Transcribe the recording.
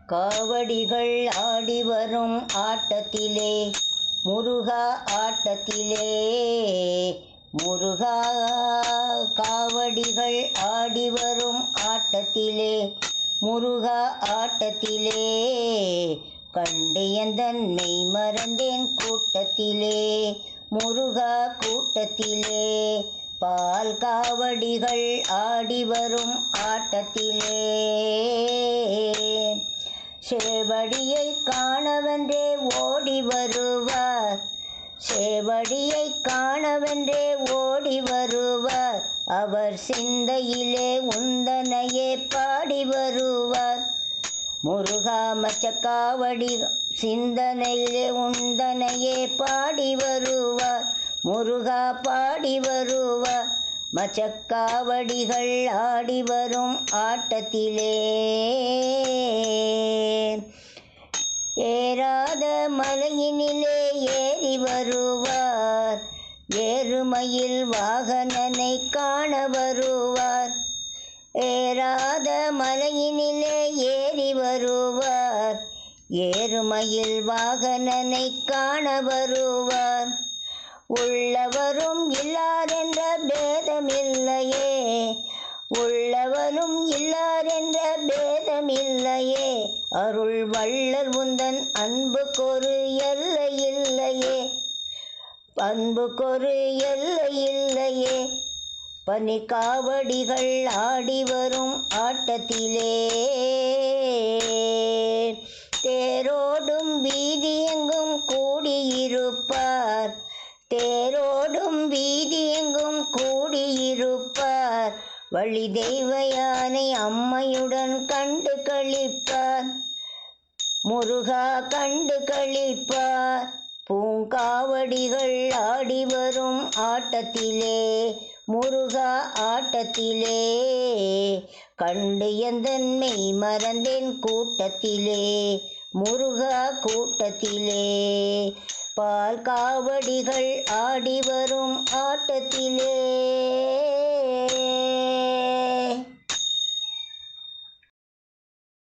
காவடிகள் ஆடி வரும் ஆட்டத்திலே முருகா ஆட்டத்திலே முருகா காவடிகள் ஆடி வரும் ஆட்டத்திலே முருகா ஆட்டத்திலே கண்டு எந்தன் மெய் மறந்தேன் கூட்டத்திலே முருகா கூட்டத்திலே பால் காவடிகள் ஆடி வரும் ஆட்டத்திலே சேவடியை காணவென்றே ஓடி வருவார் சேவடியை காணவென்றே ஓடி வருவார் அவர் சிந்தையிலே உந்தனையே பாடி வருவார் முருகா மச்சக்காவடி சிந்தனையிலே உந்தனையே பாடி வருவார் முருகா பாடி வருவார் மச்சக்காவடிகள் ஆடி வரும் ஆட்டத்திலே ஏறாத மலையினிலே ஏறி வருவார் ஏறுமையில் வாகனனை காண வருவார் ஏறாத மலையினிலே ஏறி வருவார் ஏறுமையில் வாகனனை காண வருவார் உள்ளவரும் இல்லாரென்ற பேதமில்லையே உள்ளவரும் இல்லாரென்ற பேதமில்லையே அருள் வள்ளல் உந்தன் அன்புக்கொரு எல்லை இல்லையே அன்புக்கொரு எல்லை இல்லையே பனிக்காவடிகள் ஆடி வரும் ஆட்டத்திலே தேரோடும் வீதியெங்கும் கூடியிருப்பார் தேரோடும் வீதியெங்கும் கூடியிருப்பார் வழி தெய்வ யானை அம்மையுடன் கண்டு களிப்பார் முருகா கண்டு களிப்பார் பூங்காவடிகள் ஆடி வரும் ஆட்டத்திலே முருகா ஆட்டத்திலே கண்டு எந்தன் மெய் மறந்தேன் கூட்டத்திலே முருகா கூட்டத்திலே பால் காவடிகள் ஆடி வரும் ஆட்டத்திலே